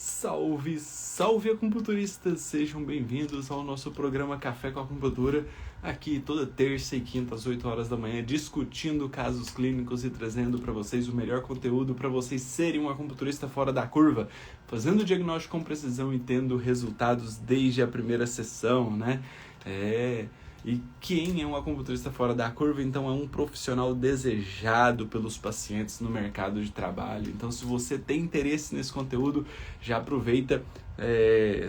Salve, salve acupunturistas! Sejam bem-vindos ao nosso programa Café com Acupuntura, aqui toda terça e quinta às 8 horas da manhã, discutindo casos clínicos e trazendo para vocês o melhor conteúdo para vocês serem um acupunturista fora da curva, fazendo o diagnóstico com precisão e tendo resultados desde a primeira sessão, né? E quem é um acupunturista fora da curva, então é um profissional desejado pelos pacientes no mercado de trabalho. Então, se você tem interesse nesse conteúdo, já aproveita,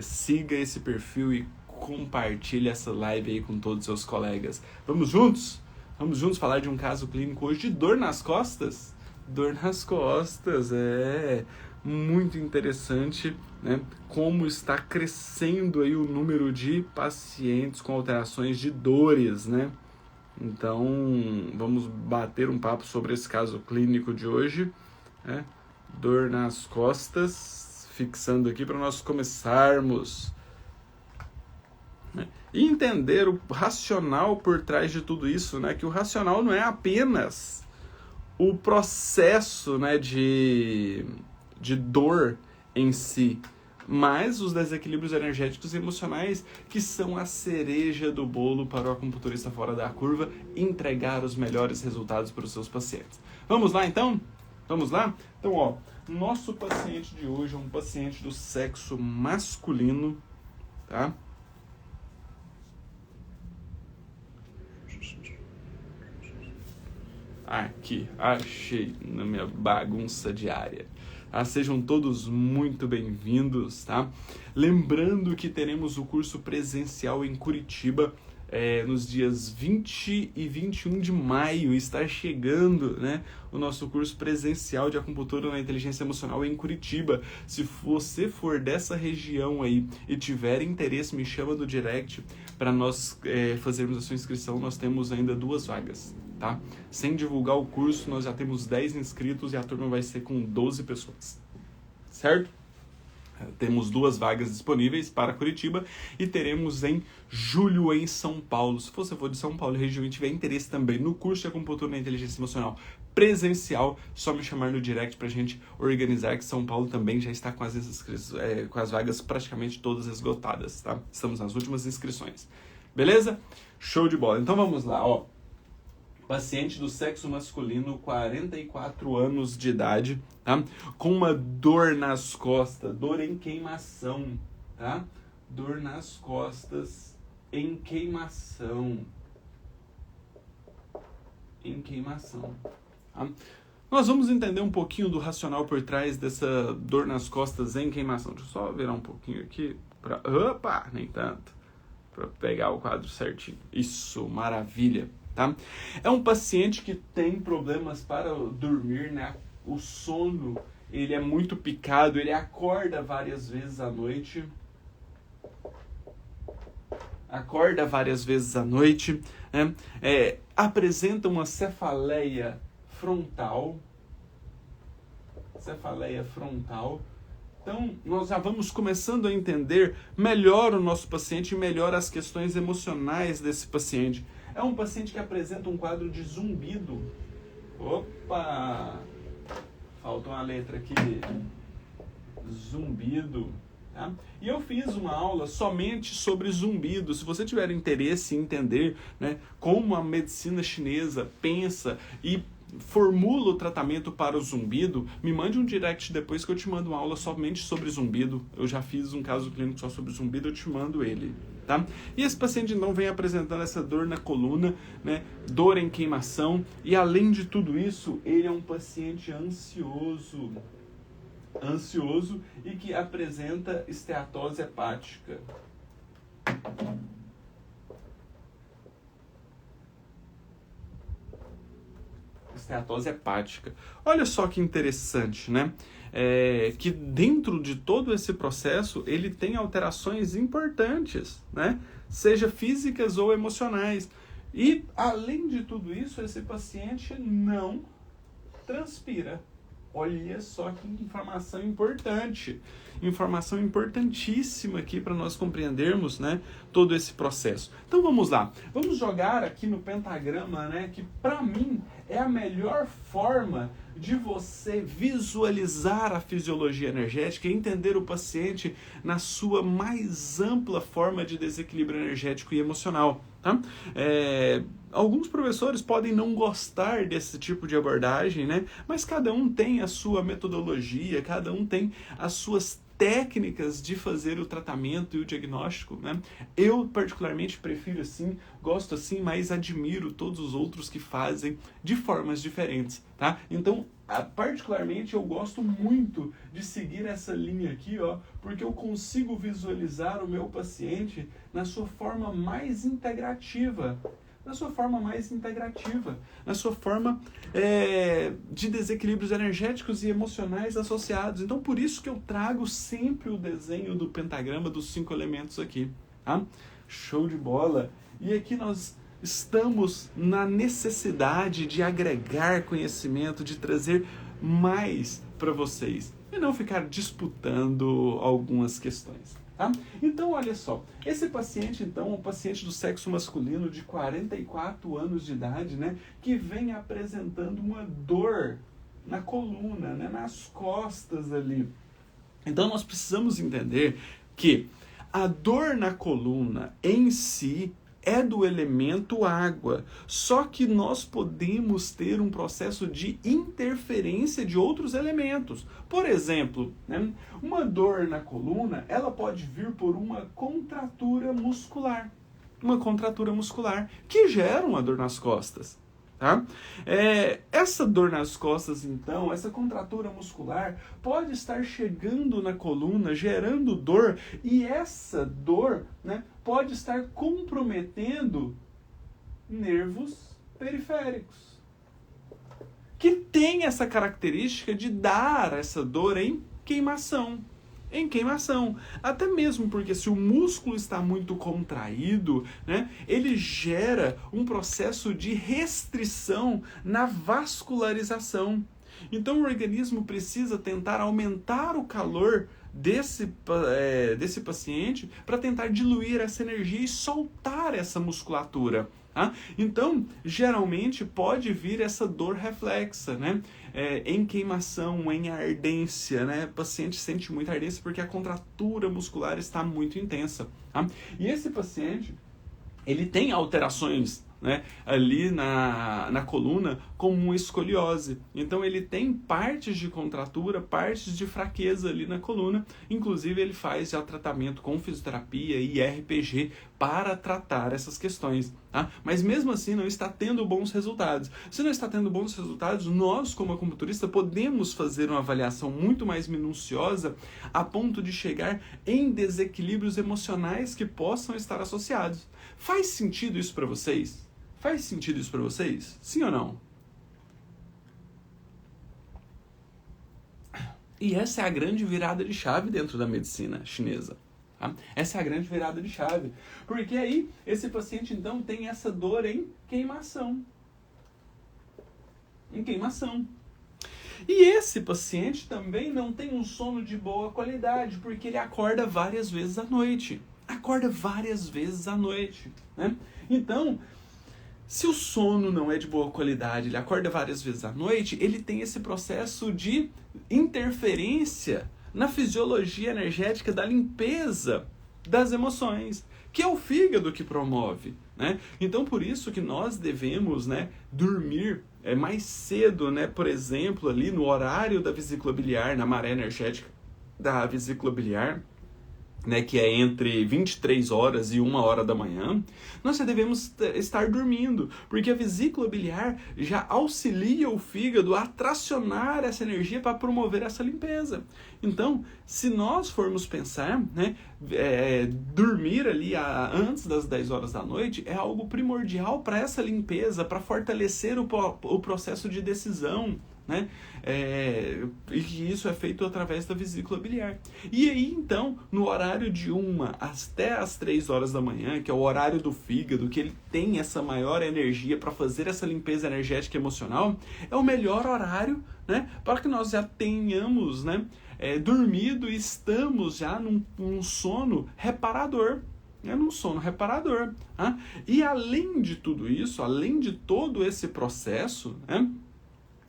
siga esse perfil e compartilhe essa live aí com todos os seus colegas. Vamos juntos? Vamos juntos falar de um caso clínico hoje de dor nas costas? Dor nas costas, muito interessante, né? Como está crescendo aí o número de pacientes com alterações de dores, né? Então, vamos bater um papo sobre esse caso clínico de hoje, né? Dor nas costas, fixando aqui para nós começarmos, né? E entender o racional por trás de tudo isso, né? Que o racional não é apenas o processo, né, de dor em si, mas os desequilíbrios energéticos e emocionais que são a cereja do bolo para o acupunturista fora da curva entregar os melhores resultados para os seus pacientes. Vamos lá então? Vamos lá? Então, nosso paciente de hoje é um paciente do sexo masculino, tá? Aqui, achei na minha bagunça diária. Sejam todos muito bem-vindos, tá? Lembrando que teremos o curso presencial em Curitiba nos dias 20 e 21 de maio. Está chegando, né, o nosso curso presencial de acupuntura na inteligência emocional em Curitiba. Se você for dessa região aí e tiver interesse, me chama do direct para nós fazermos a sua inscrição. Nós temos ainda 2 vagas. Tá? Sem divulgar o curso, nós já temos 10 inscritos e a turma vai ser com 12 pessoas, certo? Temos 2 vagas disponíveis para Curitiba e teremos em julho em São Paulo. Se você for de São Paulo região e tiver interesse também no curso de acupuntura na inteligência emocional presencial, só me chamar no direct para a gente organizar, que São Paulo também já está com as vagas praticamente todas esgotadas, tá? Estamos nas últimas inscrições, beleza? Show de bola, então vamos lá, paciente do sexo masculino, 44 anos de idade, tá? Com uma dor nas costas, dor em queimação, tá? Dor nas costas em queimação. Tá? Nós vamos entender um pouquinho do racional por trás dessa dor nas costas em queimação. Deixa eu só virar um pouquinho aqui para... Opa, nem tanto. Para pegar o quadro certinho. Isso, maravilha. Tá? É um paciente que tem problemas para dormir, né? O sono, ele é muito picado, ele acorda várias vezes à noite. Né? Apresenta uma cefaleia frontal. Então, nós já vamos começando a entender melhor o nosso paciente e melhor as questões emocionais desse paciente. É um paciente que apresenta um quadro de zumbido. Opa! Faltou uma letra aqui. Zumbido. Tá? E eu fiz uma aula somente sobre zumbido. Se você tiver interesse em entender, né, como a medicina chinesa pensa e formula o tratamento para o zumbido, me mande um direct depois que eu te mando uma aula somente sobre zumbido. Eu já fiz um caso clínico só sobre zumbido, eu te mando ele, tá? E esse paciente então vem apresentando essa dor na coluna, né? Dor em queimação, e além de tudo isso, ele é um paciente ansioso e que apresenta esteatose hepática. Esteatose hepática. Olha só que interessante, né? Que dentro de todo esse processo ele tem alterações importantes, né? Seja físicas ou emocionais. E além de tudo isso, esse paciente não transpira. Olha só que informação importante. Informação importantíssima aqui para nós compreendermos, né, todo esse processo. Então vamos lá. Vamos jogar aqui no pentagrama, né, que para mim é a melhor forma de você visualizar a fisiologia energética e entender o paciente na sua mais ampla forma de desequilíbrio energético e emocional. Tá? Alguns professores podem não gostar desse tipo de abordagem, né? Mas cada um tem a sua metodologia, cada um tem as suas técnicas de fazer o tratamento e o diagnóstico, né? Eu particularmente prefiro assim, gosto assim, mas admiro todos os outros que fazem de formas diferentes, tá? Então, particularmente eu gosto muito de seguir essa linha aqui, ó, porque eu consigo visualizar o meu paciente na sua forma mais integrativa, na sua forma de desequilíbrios energéticos e emocionais associados. Então, por isso que eu trago sempre o desenho do pentagrama dos 5 elementos aqui, tá? Show de bola! E aqui nós estamos na necessidade de agregar conhecimento, de trazer mais para vocês e não ficar disputando algumas questões. Tá? Então, olha só, esse paciente, então, é um paciente do sexo masculino de 44 anos de idade, né, que vem apresentando uma dor na coluna, né, nas costas ali. Então, nós precisamos entender que a dor na coluna em si é do elemento água, só que nós podemos ter um processo de interferência de outros elementos. Por exemplo, né, uma dor na coluna, ela pode vir por uma contratura muscular que gera uma dor nas costas. Tá? Essa dor nas costas, então, essa contratura muscular pode estar chegando na coluna, gerando dor, e essa dor, né, pode estar comprometendo nervos periféricos, que tem essa característica de dar essa dor em queimação. Até mesmo porque se o músculo está muito contraído, né, ele gera um processo de restrição na vascularização. Então o organismo precisa tentar aumentar o calor desse paciente para tentar diluir essa energia e soltar essa musculatura. Tá? Então, geralmente pode vir essa dor reflexa, né? Em queimação, em ardência, né? O paciente sente muita ardência porque a contratura muscular está muito intensa. Tá? E esse paciente, ele tem alterações, né, ali na coluna, como uma escoliose. Então ele tem partes de contratura, partes de fraqueza ali na coluna. Inclusive ele faz já tratamento com fisioterapia e RPG para tratar essas questões. Tá? Mas mesmo assim não está tendo bons resultados. Se não está tendo bons resultados, nós como acupunturista podemos fazer uma avaliação muito mais minuciosa a ponto de chegar em desequilíbrios emocionais que possam estar associados. Faz sentido isso para vocês? Faz sentido isso para vocês? Sim ou não? E essa é a grande virada de chave dentro da medicina chinesa. Tá? Essa é a grande virada de chave. Porque aí, esse paciente, então, tem essa dor em queimação. E esse paciente também não tem um sono de boa qualidade, porque ele acorda várias vezes à noite. Né? Então, se o sono não é de boa qualidade, ele acorda várias vezes à noite, ele tem esse processo de interferência na fisiologia energética da limpeza das emoções, que é o fígado que promove, né? Então, por isso que nós devemos, né, dormir mais cedo, né? Por exemplo, ali no horário da vesícula biliar, na maré energética da vesícula biliar, né, que é entre 23 horas e 1 hora da manhã, nós já devemos estar dormindo, porque a vesícula biliar já auxilia o fígado a tracionar essa energia para promover essa limpeza. Então, se nós formos pensar, né, dormir ali antes das 10 horas da noite é algo primordial para essa limpeza, para fortalecer o processo de decisão, né? E que isso é feito através da vesícula biliar. E aí, então, no horário de 1 até as 3 horas da manhã, que é o horário do fígado, que ele tem essa maior energia para fazer essa limpeza energética e emocional, é o melhor horário, né, para que nós já tenhamos, né, dormido e estamos já num sono reparador. Num sono reparador. Né? E além de tudo isso, além de todo esse processo, né,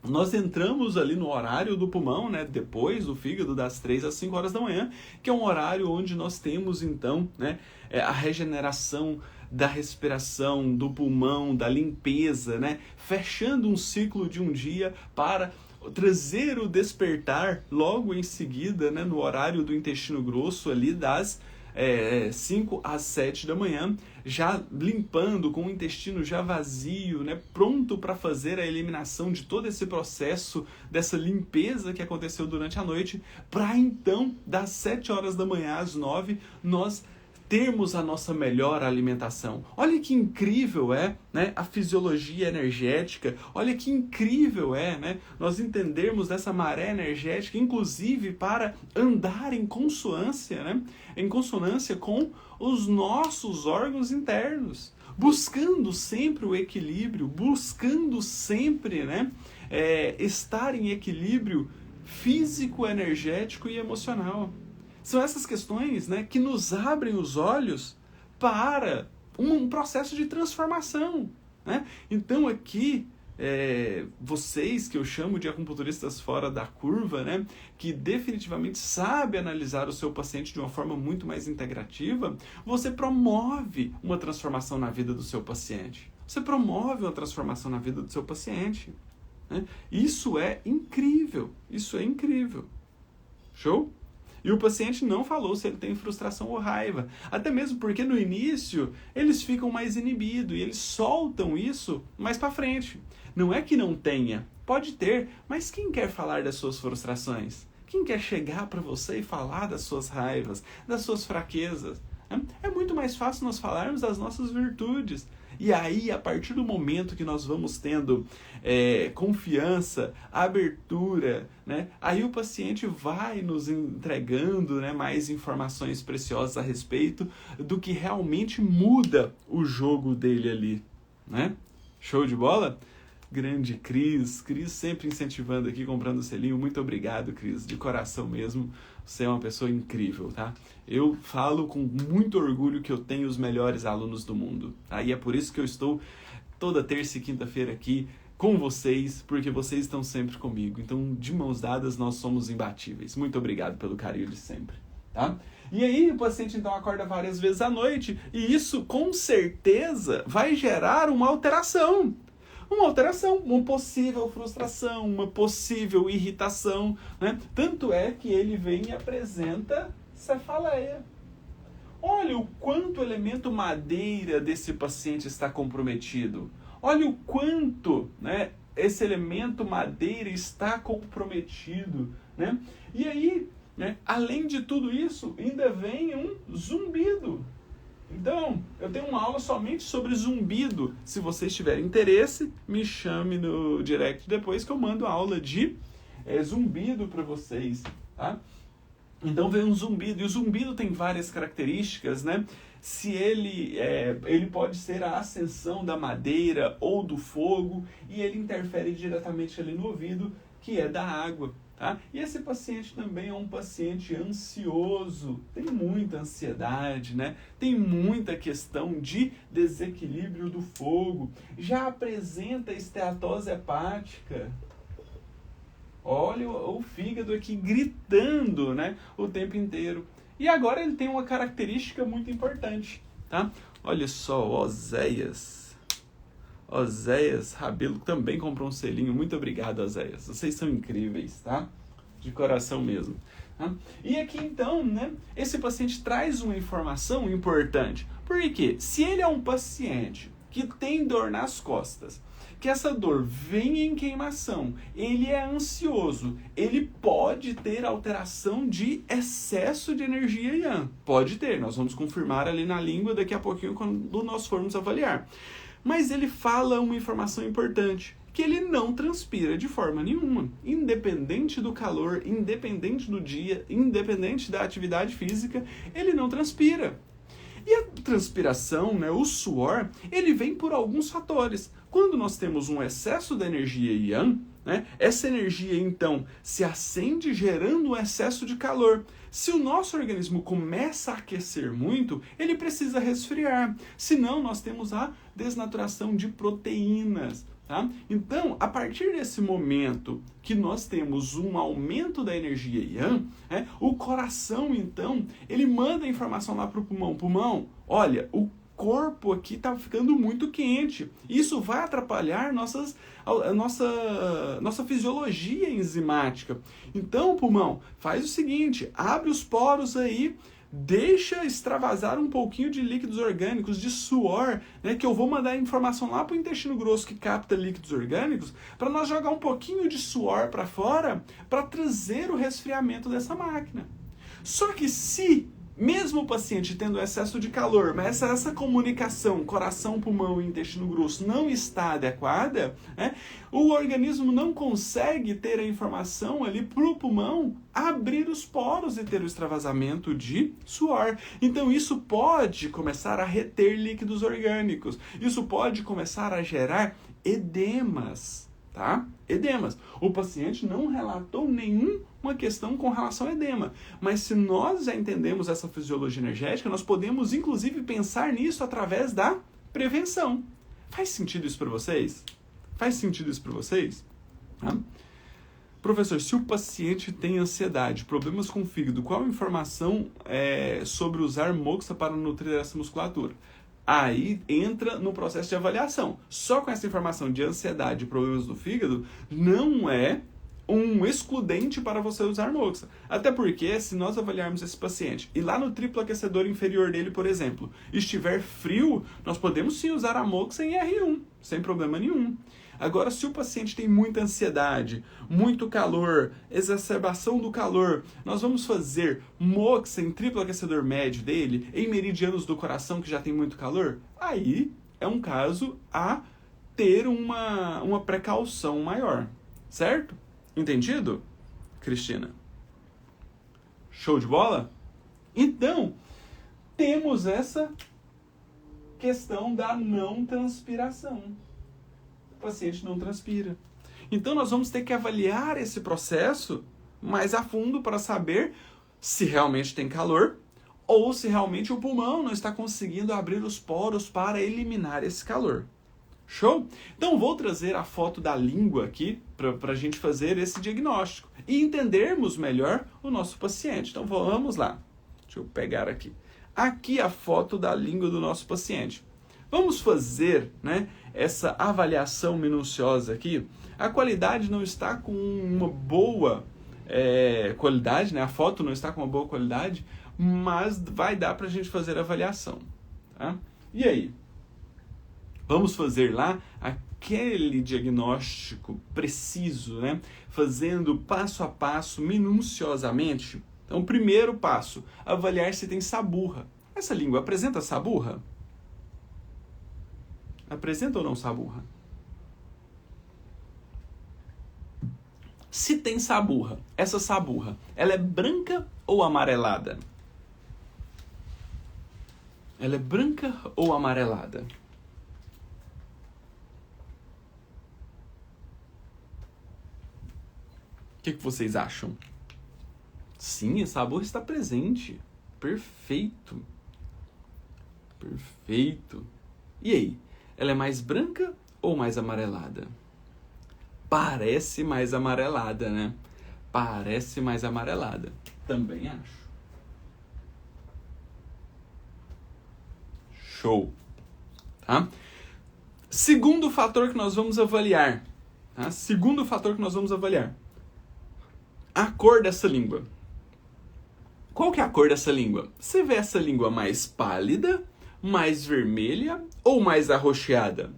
nós entramos ali no horário do pulmão, né, depois do fígado, das 3 às 5 horas da manhã, que é um horário onde nós temos, então, né, a regeneração da respiração, do pulmão, da limpeza, né, fechando um ciclo de um dia para trazer o despertar logo em seguida, né, no horário do intestino grosso, ali das 5 às 7 da manhã, já limpando com o intestino já vazio, né, pronto para fazer a eliminação de todo esse processo, dessa limpeza que aconteceu durante a noite, para então, das 7 horas da manhã às 9, nós termos a nossa melhor alimentação. Olha que incrível né, a fisiologia energética, olha que incrível né, nós entendermos dessa maré energética, inclusive para andar em consonância, né, em consonância com os nossos órgãos internos, buscando sempre o equilíbrio, buscando sempre, né, estar em equilíbrio físico, energético e emocional. São essas questões, né, que nos abrem os olhos para um processo de transformação. Né? Então aqui, vocês que eu chamo de acupunturistas fora da curva, né, que definitivamente sabem analisar o seu paciente de uma forma muito mais integrativa, você promove uma transformação na vida do seu paciente. Você promove uma transformação na vida do seu paciente. Né? Isso é incrível. Isso é incrível. Show? E o paciente não falou se ele tem frustração ou raiva. Até mesmo porque no início eles ficam mais inibidos e eles soltam isso mais para frente. Não é que não tenha, pode ter, mas quem quer falar das suas frustrações? Quem quer chegar para você e falar das suas raivas, das suas fraquezas? É muito mais fácil nós falarmos das nossas virtudes. E aí, a partir do momento que nós vamos tendo confiança, abertura, né, aí o paciente vai nos entregando, né, mais informações preciosas a respeito do que realmente muda o jogo dele ali. Né? Show de bola? Grande Cris sempre incentivando aqui, comprando selinho. Muito obrigado, Cris, de coração mesmo. Você é uma pessoa incrível, tá? Eu falo com muito orgulho que eu tenho os melhores alunos do mundo, tá? E é por isso que eu estou toda terça e quinta-feira aqui com vocês, porque vocês estão sempre comigo. Então, de mãos dadas, nós somos imbatíveis. Muito obrigado pelo carinho de sempre, tá? E aí, o paciente, então, acorda várias vezes à noite e isso, com certeza, vai gerar uma alteração. Uma possível frustração, uma possível irritação, né? Tanto é que ele vem e apresenta cefaleia. Olha o quanto o elemento madeira desse paciente está comprometido. Olha o quanto, né, esse elemento madeira está comprometido. Né? E aí, né, além de tudo isso, ainda vem um zumbido. Então, eu tenho uma aula somente sobre zumbido. Se vocês tiverem interesse, me chame no direct depois que eu mando a aula de zumbido para vocês, tá? Então vem um zumbido, e o zumbido tem várias características, né? Se ele pode ser a ascensão da madeira ou do fogo, e ele interfere diretamente ali no ouvido, que é da água. Tá? E esse paciente também é um paciente ansioso, tem muita ansiedade, né? Tem muita questão de desequilíbrio do fogo, já apresenta esteatose hepática. Olha o fígado aqui gritando, né, o tempo inteiro. E agora ele tem uma característica muito importante, tá? Olha só, Oséias Rabelo também comprou um selinho. Muito obrigado, Oséias. Vocês são incríveis, tá? De coração mesmo. Tá? E aqui então, né, esse paciente traz uma informação importante. Por quê? Se ele é um paciente que tem dor nas costas, que essa dor vem em queimação, ele é ansioso, ele pode ter alteração de excesso de energia yang. Pode ter, nós vamos confirmar ali na língua daqui a pouquinho quando nós formos avaliar. Mas ele fala uma informação importante, que ele não transpira de forma nenhuma, independente do calor, independente do dia, independente da atividade física, ele não transpira. E a transpiração, né, o suor, ele vem por alguns fatores. Quando nós temos um excesso da energia Yang, né, essa energia então se acende gerando um excesso de calor. Se o nosso organismo começa a aquecer muito, ele precisa resfriar. Senão nós temos a desnaturação de proteínas. Tá? Então, a partir desse momento que nós temos um aumento da energia Yang, o coração, então, ele manda a informação lá para o pulmão. Pulmão, olha, o corpo aqui está ficando muito quente. Isso vai atrapalhar a nossa fisiologia enzimática. Então, pulmão, faz o seguinte, abre os poros aí, deixa extravasar um pouquinho de líquidos orgânicos, de suor, né, que eu vou mandar informação lá para o intestino grosso que capta líquidos orgânicos, para nós jogar um pouquinho de suor para fora, para trazer o resfriamento dessa máquina. Só que se, mesmo o paciente tendo excesso de calor, mas essa comunicação coração, pulmão e intestino grosso não está adequada, né, o organismo não consegue ter a informação ali para o pulmão abrir os poros e ter o extravasamento de suor. Então isso pode começar a reter líquidos orgânicos. Isso pode começar a gerar edemas. Tá? Edemas. O paciente não relatou nenhuma questão com relação a edema, mas se nós já entendemos essa fisiologia energética, nós podemos inclusive pensar nisso através da prevenção. Faz sentido isso para vocês? Faz sentido isso para vocês? Tá? Professor, se o paciente tem ansiedade, problemas com o fígado, qual a informação sobre usar moxa para nutrir essa musculatura? Aí entra no processo de avaliação. Só com essa informação de ansiedade e problemas do fígado, não é um excludente para você usar moxa. Até porque, se nós avaliarmos esse paciente e lá no triplo aquecedor inferior dele, por exemplo, estiver frio, nós podemos sim usar a moxa em R1, sem problema nenhum. Agora, se o paciente tem muita ansiedade, muito calor, exacerbação do calor, nós vamos fazer moxa em triplo aquecedor médio dele, em meridianos do coração que já tem muito calor? Aí é um caso a ter uma precaução maior, certo? Entendido, Cristina? Show de bola? Então, temos essa questão da não transpiração. O paciente não transpira. Então nós vamos ter que avaliar esse processo mais a fundo para saber se realmente tem calor ou se realmente o pulmão não está conseguindo abrir os poros para eliminar esse calor. Show? Então vou trazer a foto da língua aqui para a gente fazer esse diagnóstico e entendermos melhor o nosso paciente. Então vamos lá. Deixa eu pegar aqui. Aqui a foto da língua do nosso paciente. Vamos fazer, né, essa avaliação minuciosa aqui. A qualidade não está com uma boa qualidade, né? A foto não está com uma boa qualidade, mas vai dar para a gente fazer a avaliação. Tá? E aí? Vamos fazer lá aquele diagnóstico preciso, né? Fazendo passo a passo, minuciosamente. Então, primeiro passo, avaliar se tem saburra. Essa língua apresenta saburra? Apresenta ou não saburra? Se tem saburra, essa saburra, ela é branca ou amarelada? Ela é branca ou amarelada? O que vocês acham? Sim, a saburra está presente. Perfeito. Perfeito. E aí? Ela é mais branca ou mais amarelada? Parece mais amarelada, né? Parece mais amarelada. Também acho. Show. Tá? Segundo fator que nós vamos avaliar. Tá? Segundo fator que nós vamos avaliar. A cor dessa língua. Qual que é a cor dessa língua? Você vê essa língua mais pálida, mais vermelha ou mais arroxeada?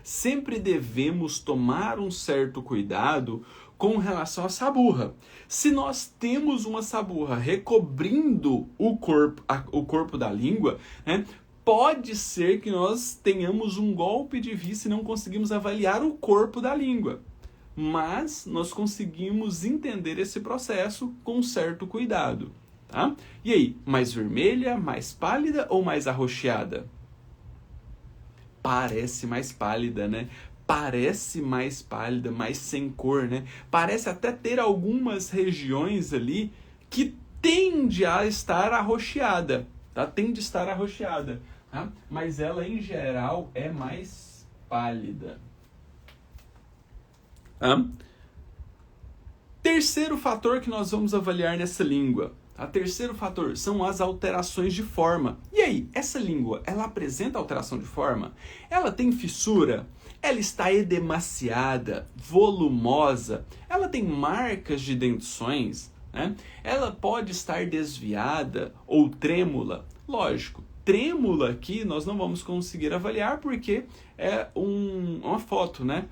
Sempre devemos tomar um certo cuidado com relação à saburra. Se nós temos uma saburra recobrindo o corpo da língua, né, pode ser que nós tenhamos um golpe de vista e não conseguimos avaliar o corpo da língua. Mas nós conseguimos entender esse processo com certo cuidado. Tá? E aí, mais vermelha, mais pálida ou mais arroxeada? Parece mais pálida, né? Parece mais pálida, mais sem cor, né? Parece até ter algumas regiões ali que tende a estar arroxeada, tá? Tende a estar arroxeada, tá? Mas ela, em geral, é mais pálida. Tá? Terceiro fator que nós vamos avaliar nessa língua. O terceiro fator são as alterações de forma. E aí, essa língua, ela apresenta alteração de forma? Ela tem fissura? Ela está edemaciada, volumosa? Ela tem marcas de dentições? Né? Ela pode estar desviada ou trêmula? Lógico, trêmula aqui nós não vamos conseguir avaliar porque é uma foto, né?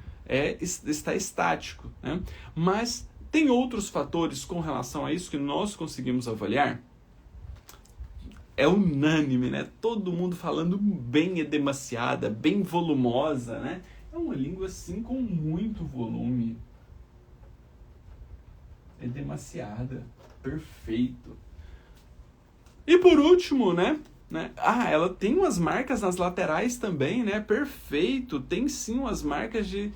Está estático. Né? Mas tem outros fatores com relação a isso que nós conseguimos avaliar? É unânime, né? Todo mundo falando bem edemaciada, bem volumosa, né? É uma língua, assim, com muito volume. Edemaciada. Perfeito. E por último, né? Ela tem umas marcas nas laterais também, né? Perfeito. Tem sim umas marcas de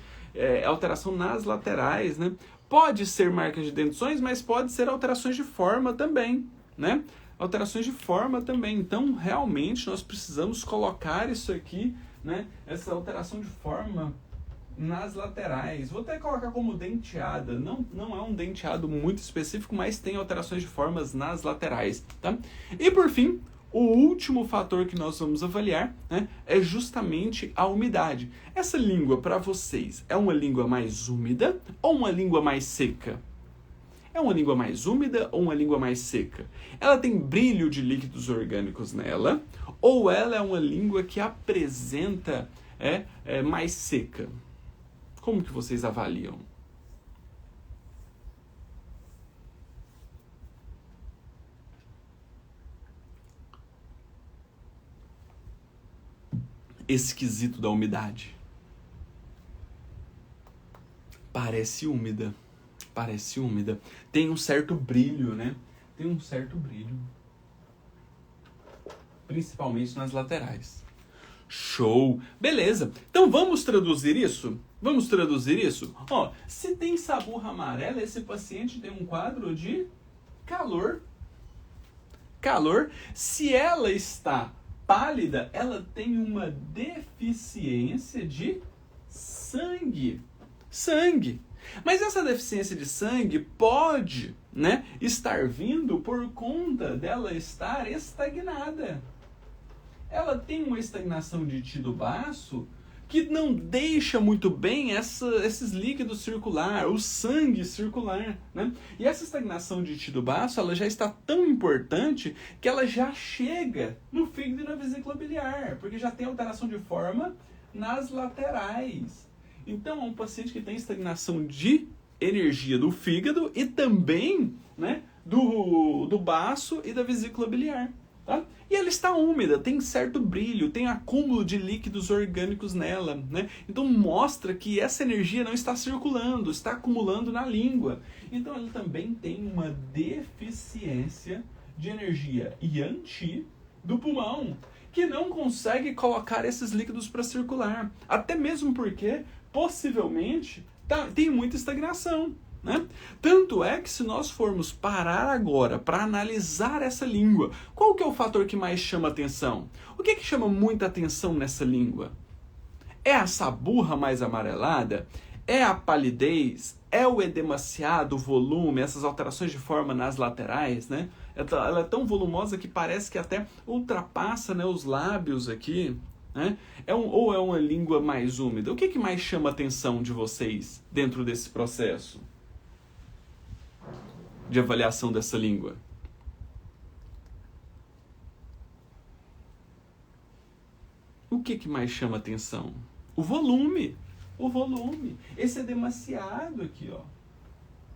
alteração nas laterais, né? Pode ser marcas de dentições, mas pode ser alterações de forma também, né? Alterações de forma também. Então, realmente, nós precisamos colocar isso aqui, né? Essa alteração de forma nas laterais. Vou até colocar como denteada. Não é um denteado muito específico, mas tem alterações de formas nas laterais, tá? E, por fim, o último fator que nós vamos avaliar, né, é justamente a umidade. Essa língua, para vocês, é uma língua mais úmida ou uma língua mais seca? É uma língua mais úmida ou uma língua mais seca? Ela tem brilho de líquidos orgânicos nela ou ela é uma língua que apresenta mais seca? Como que vocês avaliam? Esquisito da umidade. Parece úmida. Parece úmida. Tem um certo brilho, né? Tem um certo brilho. Principalmente nas laterais. Show! Beleza. Então vamos traduzir isso? Vamos traduzir isso? Ó, se tem saburra amarela, esse paciente tem um quadro de calor. Calor. Se ela está pálida, ela tem uma deficiência de sangue. Sangue. Mas essa deficiência de sangue pode, né, estar vindo por conta dela estar estagnada. Ela tem uma estagnação de tecido baço que não deixa muito bem esses líquidos circular, o sangue circular, né? E essa estagnação de tecido baço, ela já está tão importante que ela já chega no fígado e na vesícula biliar, porque já tem alteração de forma nas laterais. Então, é um paciente que tem estagnação de energia do fígado e também, né, do baço e da vesícula biliar. Tá? E ela está úmida, tem certo brilho, tem acúmulo de líquidos orgânicos nela, né? Então mostra que essa energia não está circulando, está acumulando na língua. Então ela também tem uma deficiência de energia Yang-Qi do pulmão, que não consegue colocar esses líquidos para circular. Até mesmo porque, possivelmente, tem muita estagnação. Né? Tanto é que se nós formos parar agora para analisar essa língua, qual que é o fator que mais chama atenção? O que chama muita atenção nessa língua? É a saburra mais amarelada? É a palidez? É o edemaciado, o volume, essas alterações de forma nas laterais? Né? Ela é tão volumosa que parece que até ultrapassa, né, os lábios aqui. Né? Ou é uma língua mais úmida? O que mais chama atenção de vocês dentro desse processo de avaliação dessa língua? O que mais chama atenção? O volume. O volume. Esse é demasiado aqui, ó.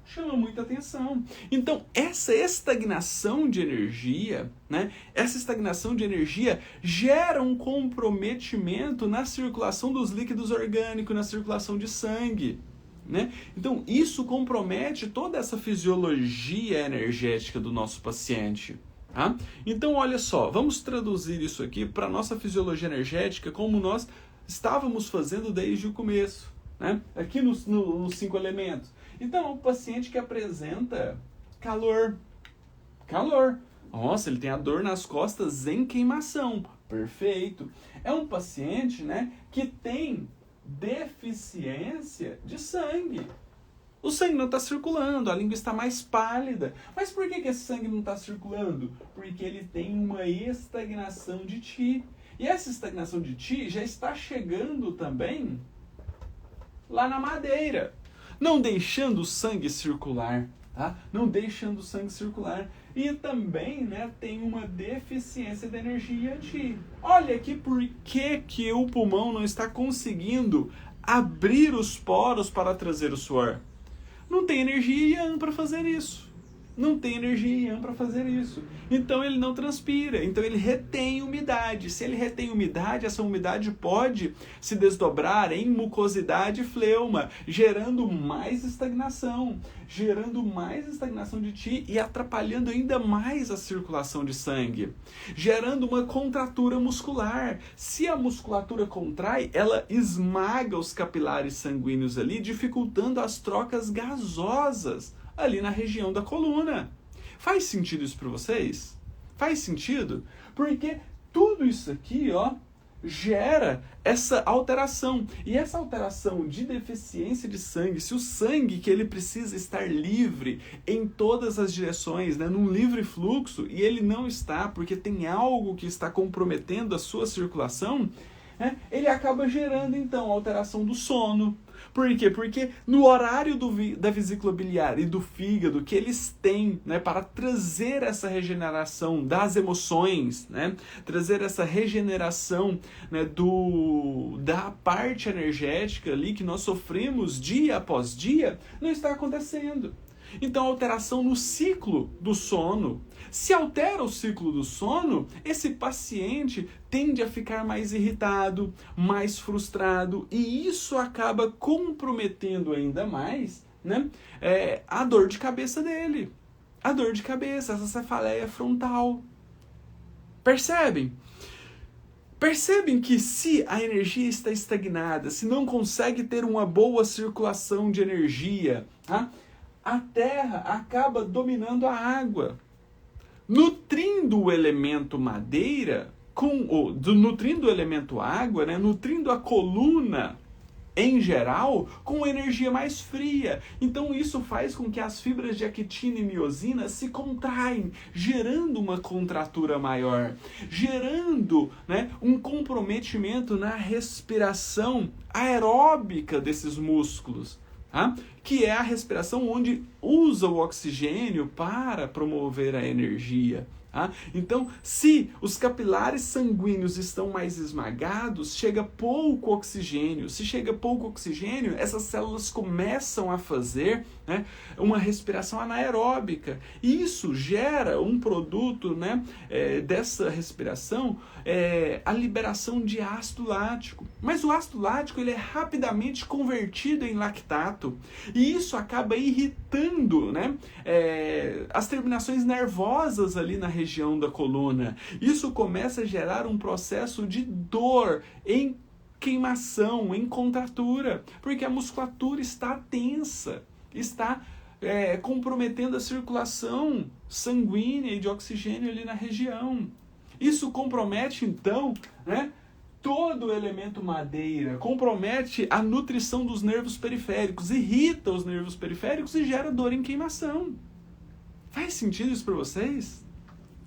chama muita atenção. Então, essa estagnação de energia, né? Essa estagnação de energia gera um comprometimento na circulação dos líquidos orgânicos, na circulação de sangue, né? Então, isso compromete toda essa fisiologia energética do nosso paciente. Tá? Então, olha só, vamos traduzir isso aqui para a nossa fisiologia energética como nós estávamos fazendo desde o começo, né? Aqui nos 5 elementos. Então, é um paciente que apresenta calor. Nossa, ele tem a dor nas costas em queimação. Perfeito. É um paciente, né, que tem deficiência de sangue. O sangue não está circulando, a língua está mais pálida. Mas por que esse sangue não está circulando? Porque ele tem uma estagnação de Qi. E essa estagnação de Qi já está chegando também lá na madeira, não deixando o sangue circular, tá? Não deixando o sangue circular. E também, né, tem uma deficiência de energia Qi. Olha aqui por que o pulmão não está conseguindo abrir os poros para trazer o suor. Não tem energia Yang para fazer isso. Não tem energia Yang para fazer isso. Então ele não transpira, então ele retém umidade. Se ele retém umidade, essa umidade pode se desdobrar em mucosidade e fleuma, gerando mais estagnação de Qi e atrapalhando ainda mais a circulação de sangue, gerando uma contratura muscular. Se a musculatura contrai, ela esmaga os capilares sanguíneos ali, dificultando as trocas gasosas ali na região da coluna. Faz sentido isso para vocês? Faz sentido? Porque tudo isso aqui, ó, gera essa alteração. E essa alteração de deficiência de sangue, se o sangue que ele precisa estar livre em todas as direções, né, num livre fluxo, e ele não está porque tem algo que está comprometendo a sua circulação, né, ele acaba gerando então alteração do sono. Por quê? Porque no horário da vesícula biliar e do fígado que eles têm, né, para trazer essa regeneração das emoções, né, trazer essa regeneração, né, da parte energética ali que nós sofremos dia após dia, não está acontecendo. Então, alteração no ciclo do sono. Se altera o ciclo do sono, esse paciente tende a ficar mais irritado, mais frustrado, e isso acaba comprometendo ainda mais, né, a dor de cabeça dele. A dor de cabeça, essa cefaleia frontal. Percebem? Percebem que se a energia está estagnada, se não consegue ter uma boa circulação de energia, tá? A terra acaba dominando a água, nutrindo o elemento madeira, nutrindo o elemento água, né, nutrindo a coluna em geral com energia mais fria. Então isso faz com que as fibras de actina e miosina se contraem, gerando uma contratura maior, gerando, né, um comprometimento na respiração aeróbica desses músculos. Tá? Que é a respiração onde usa o oxigênio para promover a energia. Tá? Então, se os capilares sanguíneos estão mais esmagados, chega pouco oxigênio. Se chega pouco oxigênio, essas células começam a fazer, né, uma respiração anaeróbica. E isso gera um produto, né, dessa respiração, a liberação de ácido lático. Mas o ácido lático ele é rapidamente convertido em lactato. E isso acaba irritando, né, as terminações nervosas ali na região da coluna. Isso começa a gerar um processo de dor em queimação, em contratura, porque a musculatura está tensa, está comprometendo a circulação sanguínea e de oxigênio ali na região. Isso compromete, então, né, todo o elemento madeira, compromete a nutrição dos nervos periféricos, irrita os nervos periféricos e gera dor em queimação. Faz sentido isso para vocês?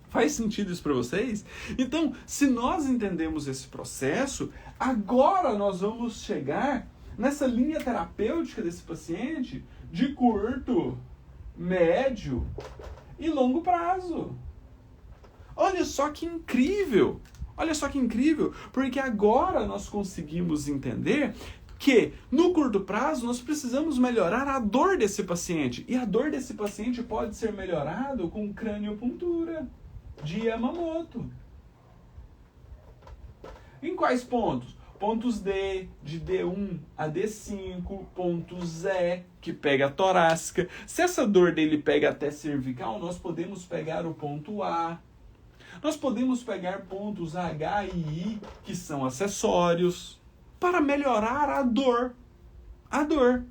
Faz sentido isso para vocês? Então, se nós entendemos esse processo, agora nós vamos chegar nessa linha terapêutica desse paciente de curto, médio e longo prazo. Olha só que incrível! Olha só que incrível! Porque agora nós conseguimos entender que no curto prazo nós precisamos melhorar a dor desse paciente. E a dor desse paciente pode ser melhorado com craniopuntura de Yamamoto. Em quais pontos? Pontos D, de D1 a D5, pontos E, que pega a torácica. Se essa dor dele pega até cervical, nós podemos pegar o ponto A. Nós podemos pegar pontos H e I, que são acessórios, para melhorar a dor. A dor.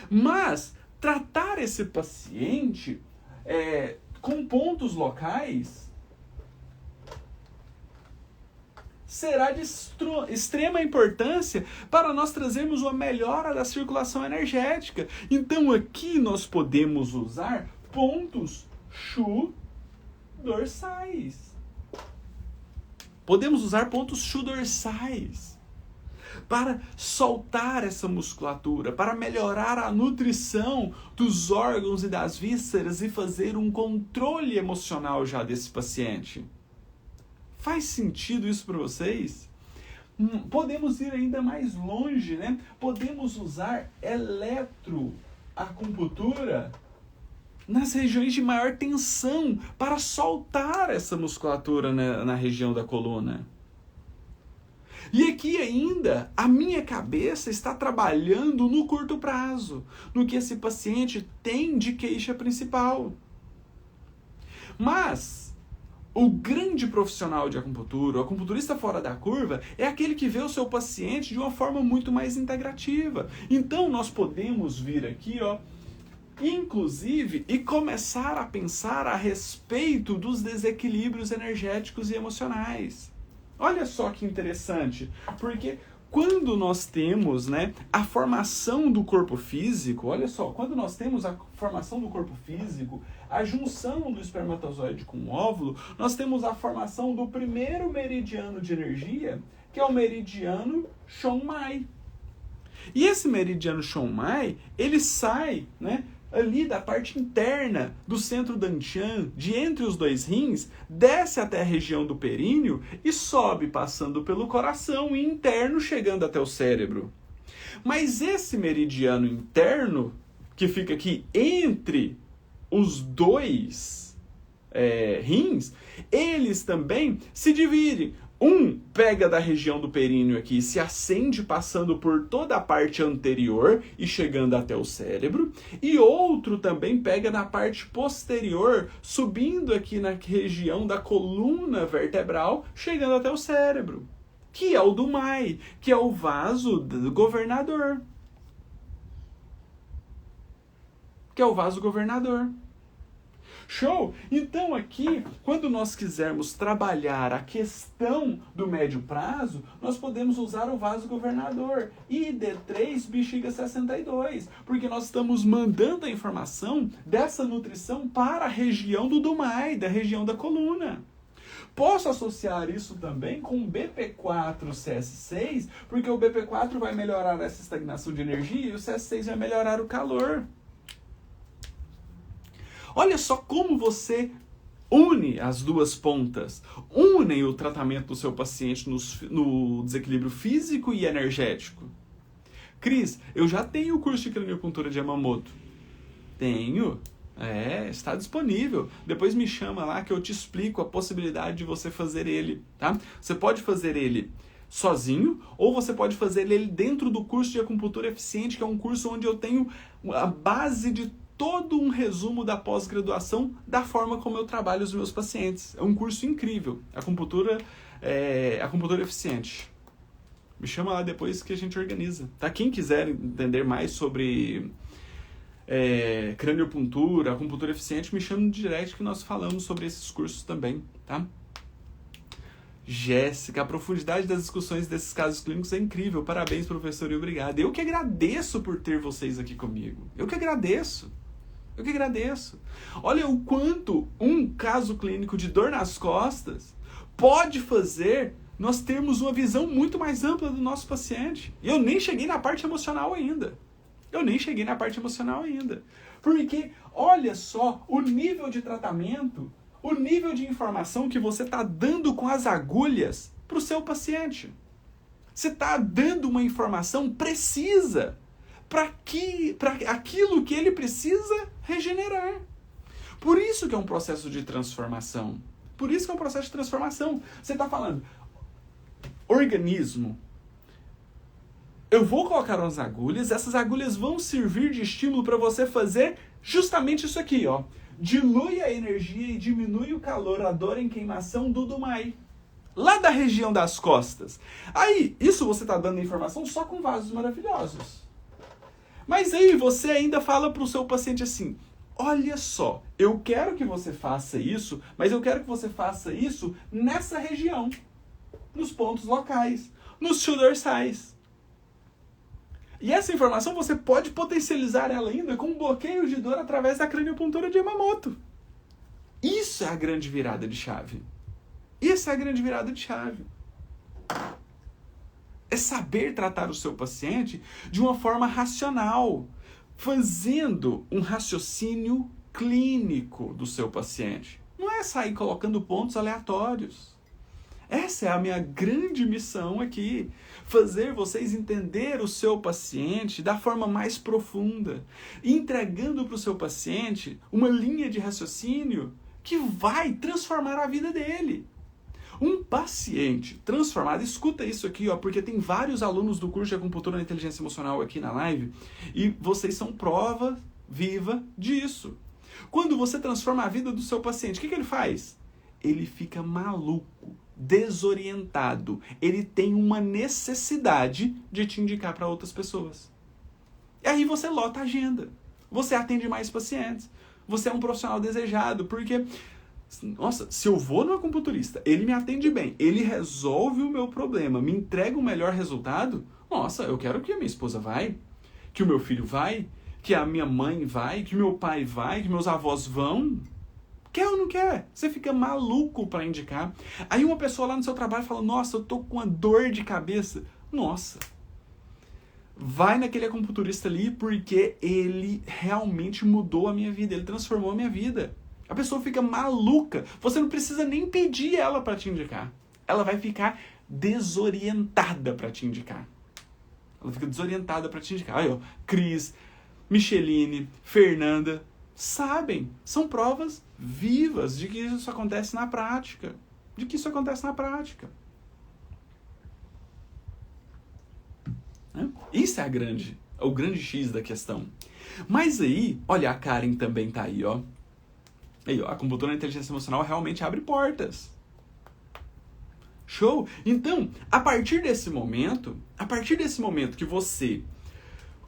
Mas tratar esse paciente com pontos locais será de extrema importância para nós trazermos uma melhora da circulação energética. Então aqui nós podemos usar pontos Shu dorsais. Podemos usar pontos Shu dorsais para soltar essa musculatura, para melhorar a nutrição dos órgãos e das vísceras e fazer um controle emocional já desse paciente. Faz sentido isso para vocês? Podemos ir ainda mais longe, né? Podemos usar eletroacupuntura nas regiões de maior tensão para soltar essa musculatura na região da coluna. E aqui ainda, a minha cabeça está trabalhando no curto prazo, no que esse paciente tem de queixa principal. Mas o grande profissional de acupuntura, o acupunturista fora da curva, é aquele que vê o seu paciente de uma forma muito mais integrativa. Então nós podemos vir aqui, inclusive, e começar a pensar a respeito dos desequilíbrios energéticos e emocionais. Olha só que interessante, porque quando nós temos, a formação do corpo físico, olha só, quando nós temos a formação do corpo físico, a junção do espermatozoide com o óvulo, nós temos a formação do primeiro meridiano de energia, que é o meridiano Chonmai. E esse meridiano Chonmai, ele sai, ali da parte interna do centro dantian, de entre os dois rins, desce até a região do períneo e sobe passando pelo coração e interno, chegando até o cérebro. Mas esse meridiano interno, que fica aqui entre os dois rins, eles também se dividem. Um pega da região do períneo aqui e se acende passando por toda a parte anterior e chegando até o cérebro. E outro também pega na parte posterior, subindo aqui na região da coluna vertebral, chegando até o cérebro. Que é o do Mai, que é o vaso do governador. Que é o vaso governador. Show? Então aqui, quando nós quisermos trabalhar a questão do médio prazo, nós podemos usar o vaso governador e D3 bexiga 62, porque nós estamos mandando a informação dessa nutrição para a região do Dumai, da região da coluna. Posso associar isso também com o BP4-CS6, porque o BP4 vai melhorar essa estagnação de energia e o CS6 vai melhorar o calor. Olha só como você une as duas pontas, une o tratamento do seu paciente no desequilíbrio físico e energético. Cris, eu já tenho o curso de craniopuntura de Yamamoto. Tenho. Está disponível. Depois me chama lá que eu te explico a possibilidade de você fazer ele, tá? Você pode fazer ele sozinho, ou você pode fazer ele dentro do curso de acupuntura eficiente, que é um curso onde eu tenho a base de todo um resumo da pós-graduação da forma como eu trabalho os meus pacientes. É um curso incrível. Acupuntura eficiente. Me chama lá depois que a gente organiza. Tá? Quem quiser entender mais sobre craniopuntura, acupuntura eficiente, me chama no direct que nós falamos sobre esses cursos também. Tá? Jéssica, a profundidade das discussões desses casos clínicos é incrível. Parabéns, professor, e obrigado. Eu que agradeço por ter vocês aqui comigo. Eu que agradeço. Olha o quanto um caso clínico de dor nas costas pode fazer nós termos uma visão muito mais ampla do nosso paciente. E eu nem cheguei na parte emocional ainda. Porque olha só o nível de tratamento, o nível de informação que você está dando com as agulhas para o seu paciente. Você está dando uma informação precisa para aquilo que ele precisa regenerar. Por isso que é um processo de transformação. Por isso que é um processo de transformação. Você está falando, organismo, eu vou colocar umas agulhas, essas agulhas vão servir de estímulo para você fazer justamente isso aqui, ó. Dilui a energia e diminui o calor, a dor em queimação do Dumai. Lá da região das costas. Aí, isso você está dando informação só com vasos maravilhosos. Mas aí você ainda fala para o seu paciente assim, olha só, eu quero que você faça isso, mas eu quero que você faça isso nessa região, nos pontos locais, nos dorsais. E essa informação você pode potencializar ela ainda com bloqueio de dor através da craniopuntura de Yamamoto. Isso é a grande virada de chave. Isso é a grande virada de chave. É saber tratar o seu paciente de uma forma racional, fazendo um raciocínio clínico do seu paciente. Não é sair colocando pontos aleatórios. Essa é a minha grande missão aqui. Fazer vocês entender o seu paciente da forma mais profunda. Entregando para o seu paciente uma linha de raciocínio que vai transformar a vida dele. Um paciente transformado, escuta isso aqui, ó, porque tem vários alunos do curso de Acupuntura na Inteligência Emocional aqui na live e vocês são prova viva disso. Quando você transforma a vida do seu paciente, o que ele faz? Ele fica maluco, desorientado. Ele tem uma necessidade de te indicar para outras pessoas. E aí você lota a agenda. Você atende mais pacientes. Você é um profissional desejado, porque... Nossa, se eu vou no acupunturista, ele me atende bem, ele resolve o meu problema, me entrega o melhor resultado, nossa, eu quero que a minha esposa vai, que o meu filho vai, que a minha mãe vai, que meu pai vai, que meus avós vão. Quer ou não quer? Você fica maluco para indicar. Aí uma pessoa lá no seu trabalho fala, nossa, eu tô com uma dor de cabeça. Nossa, vai naquele acupunturista ali porque ele realmente mudou a minha vida, ele transformou a minha vida. A pessoa fica maluca. Você não precisa nem pedir ela para te indicar. Ela vai ficar desorientada para te indicar. Ela fica desorientada para te indicar. Aí, ó, Cris, Micheline, Fernanda, sabem. São provas vivas de que isso acontece na prática. De que isso acontece na prática. Isso é o grande X da questão. Mas aí, olha, a Karen também tá aí, ó. Aí, ó, a acupuntura na inteligência emocional realmente abre portas. Show? Então, a partir desse momento que você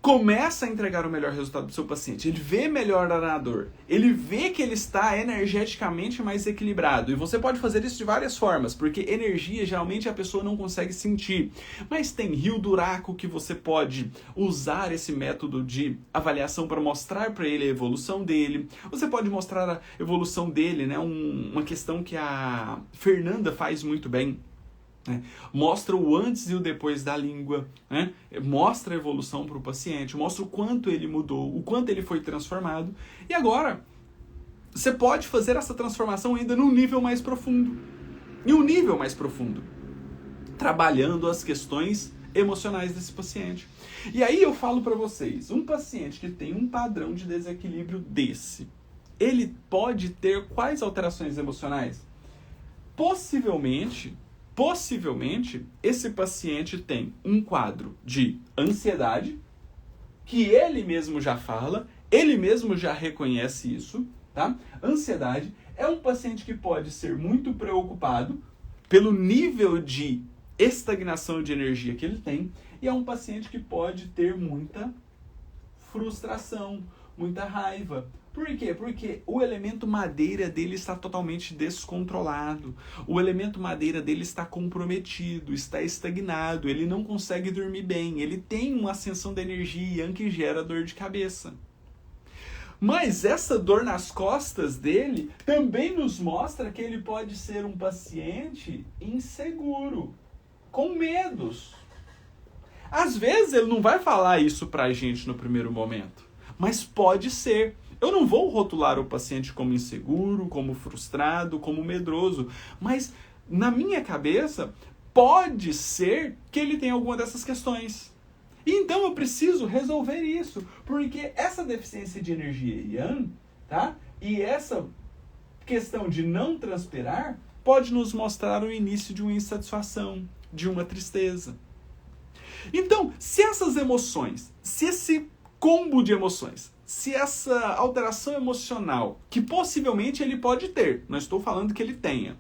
começa a entregar o melhor resultado do seu paciente, ele vê melhor na dor, ele vê que ele está energeticamente mais equilibrado, e você pode fazer isso de várias formas, porque energia geralmente a pessoa não consegue sentir, mas tem Rio Duraco que você pode usar esse método de avaliação para mostrar para ele a evolução dele, você pode mostrar a evolução dele, né? Uma questão que a Fernanda faz muito bem, mostra o antes e o depois da língua, né? Mostra a evolução para o paciente, mostra o quanto ele mudou, o quanto ele foi transformado. E agora, você pode fazer essa transformação ainda num nível mais profundo. Em um nível mais profundo. Trabalhando as questões emocionais desse paciente. E aí eu falo para vocês, um paciente que tem um padrão de desequilíbrio desse, ele pode ter quais alterações emocionais? Possivelmente, esse paciente tem um quadro de ansiedade, que ele mesmo já fala, ele mesmo já reconhece isso, tá? Ansiedade é um paciente que pode ser muito preocupado pelo nível de estagnação de energia que ele tem, e é um paciente que pode ter muita frustração, muita raiva. Por quê? Porque o elemento madeira dele está totalmente descontrolado. O elemento madeira dele está comprometido, está estagnado, ele não consegue dormir bem, ele tem uma ascensão da energia que gera dor de cabeça. Mas essa dor nas costas dele também nos mostra que ele pode ser um paciente inseguro, com medos. Às vezes ele não vai falar isso pra gente no primeiro momento, mas pode ser. Eu não vou rotular o paciente como inseguro, como frustrado, como medroso, mas na minha cabeça, pode ser que ele tenha alguma dessas questões. Então eu preciso resolver isso, porque essa deficiência de energia yang, tá? E essa questão de não transpirar pode nos mostrar o início de uma insatisfação, de uma tristeza. Então, se essas emoções, se esse combo de emoções, se essa alteração emocional, que possivelmente ele pode ter, não estou falando que ele tenha,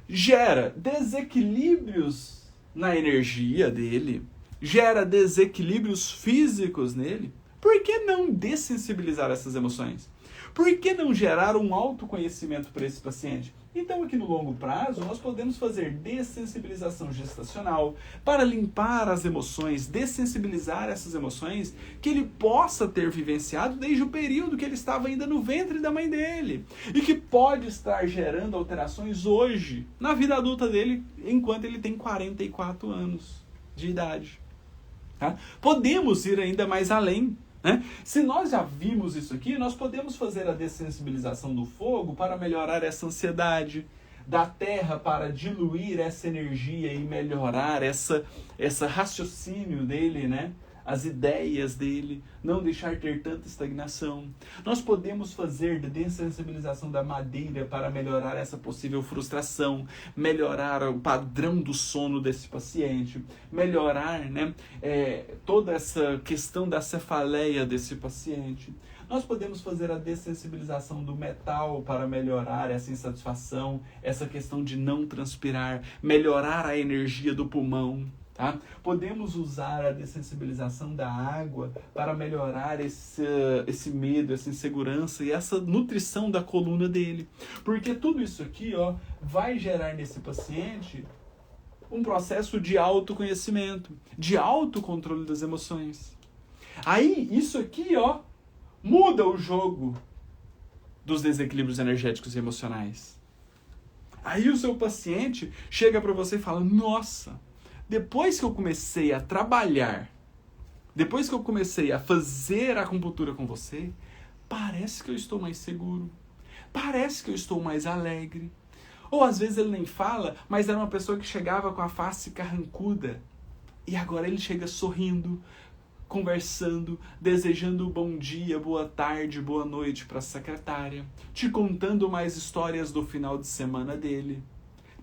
gera desequilíbrios na energia dele, gera desequilíbrios físicos nele, por que não dessensibilizar essas emoções? Por que não gerar um autoconhecimento para esse paciente? Então, aqui no longo prazo, nós podemos fazer dessensibilização gestacional para limpar as emoções, dessensibilizar essas emoções que ele possa ter vivenciado desde o período que ele estava ainda no ventre da mãe dele e que pode estar gerando alterações hoje, na vida adulta dele, enquanto ele tem 44 anos de idade. Tá? Podemos ir ainda mais além. Né? Se nós já vimos isso aqui, nós podemos fazer a dessensibilização do fogo para melhorar essa ansiedade, da terra para diluir essa energia e melhorar essa raciocínio dele, né? As ideias dele, não deixar ter tanta estagnação. Nós podemos fazer de dessensibilização da madeira para melhorar essa possível frustração, melhorar o padrão do sono desse paciente, melhorar, né, toda essa questão da cefaleia desse paciente. Nós podemos fazer a dessensibilização do metal para melhorar essa insatisfação, essa questão de não transpirar, melhorar a energia do pulmão. Tá? Podemos usar a dessensibilização da água para melhorar esse medo, essa insegurança e essa nutrição da coluna dele. Porque tudo isso aqui, ó, vai gerar nesse paciente um processo de autoconhecimento, de autocontrole das emoções. Aí, isso aqui, ó, muda o jogo dos desequilíbrios energéticos e emocionais. Aí o seu paciente chega para você e fala, nossa, depois que eu comecei a trabalhar, depois que eu comecei a fazer a acupuntura com você, parece que eu estou mais seguro, parece que eu estou mais alegre. Ou às vezes ele nem fala, mas era uma pessoa que chegava com a face carrancuda e agora ele chega sorrindo, conversando, desejando bom dia, boa tarde, boa noite para a secretária, te contando mais histórias do final de semana dele.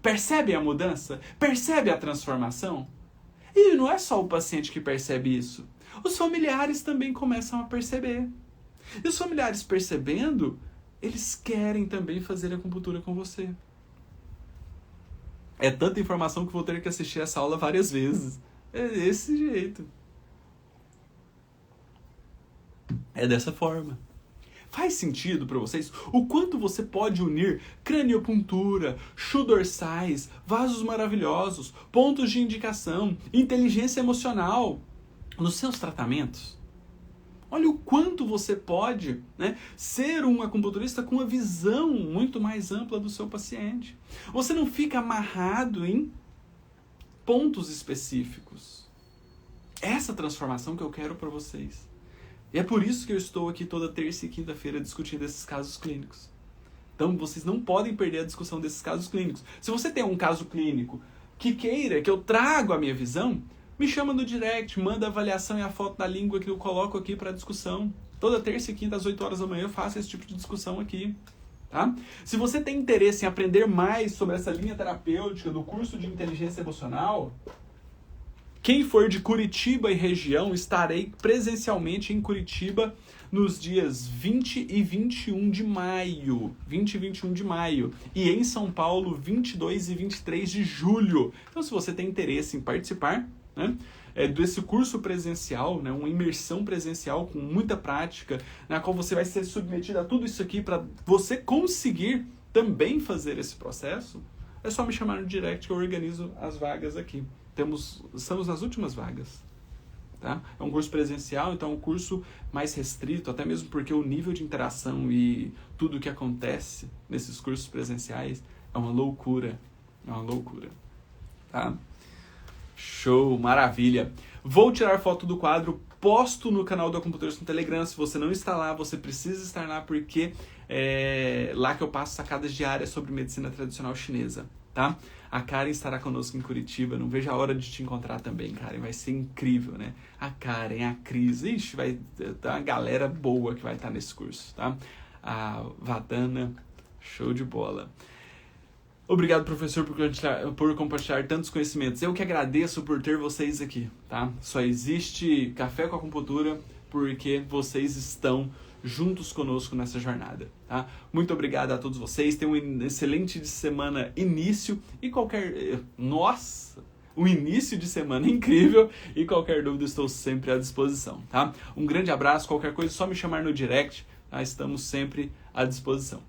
Percebe a mudança? Percebe a transformação? E não é só o paciente que percebe isso. Os familiares também começam a perceber. E os familiares percebendo, eles querem também fazer acupuntura com você. É tanta informação que vou ter que assistir essa aula várias vezes. É desse jeito. É dessa forma. Faz sentido para vocês o quanto você pode unir craniopuntura, chu dorsais, vasos maravilhosos, pontos de indicação, inteligência emocional nos seus tratamentos? Olha o quanto você pode, né, ser um acupunturista com uma visão muito mais ampla do seu paciente. Você não fica amarrado em pontos específicos. Essa transformação que eu quero para vocês. E é por isso que eu estou aqui toda terça e quinta-feira discutindo esses casos clínicos. Então, vocês não podem perder a discussão desses casos clínicos. Se você tem um caso clínico que queira que eu traga a minha visão, me chama no direct, manda a avaliação e a foto da língua que eu coloco aqui para discussão. Toda terça e quinta, às 8 horas da manhã, eu faço esse tipo de discussão aqui. Tá? Se você tem interesse em aprender mais sobre essa linha terapêutica do curso de inteligência emocional, quem for de Curitiba e região, estarei presencialmente em Curitiba nos dias 20 e 21 de maio. 20 e 21 de maio. E em São Paulo, 22 e 23 de julho. Então, se você tem interesse em participar, né, desse curso presencial, né, uma imersão presencial com muita prática, na qual você vai ser submetido a tudo isso aqui para você conseguir também fazer esse processo, é só me chamar no direct que eu organizo as vagas aqui. Estamos nas últimas vagas. Tá? É um curso presencial, então é um curso mais restrito, até mesmo porque o nível de interação e tudo o que acontece nesses cursos presenciais é uma loucura. É uma loucura. Tá? Show, maravilha. Vou tirar foto do quadro, posto no canal do Acupunturista no Telegram. Se você não está lá, você precisa estar lá, porque é lá que eu passo sacadas diárias sobre medicina tradicional chinesa. tá? A Karen estará conosco em Curitiba, não vejo a hora de te encontrar também, Karen, vai ser incrível, né? A Karen, a Cris, ixi, vai ter uma galera boa que vai estar nesse curso, tá? A Vadana, show de bola. Obrigado, professor, por compartilhar tantos conhecimentos. Eu que agradeço por ter vocês aqui, tá? Só existe Café com Acupuntura porque vocês estão juntos conosco nessa jornada, tá? Muito obrigado a todos vocês. Tenham um excelente de semana início e um início de semana incrível e qualquer dúvida estou sempre à disposição, tá? Um grande abraço, qualquer coisa só me chamar no direct, tá? Estamos sempre à disposição.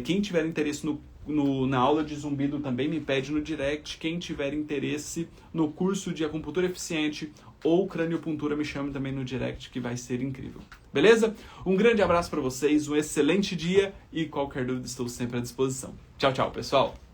Quem tiver interesse na aula de zumbido também me pede no direct. Quem tiver interesse no curso de acupuntura eficiente ou craniopuntura me chame também no direct, que vai ser incrível. Beleza? Um grande abraço para vocês, um excelente dia e qualquer dúvida estou sempre à disposição. Tchau, tchau, pessoal!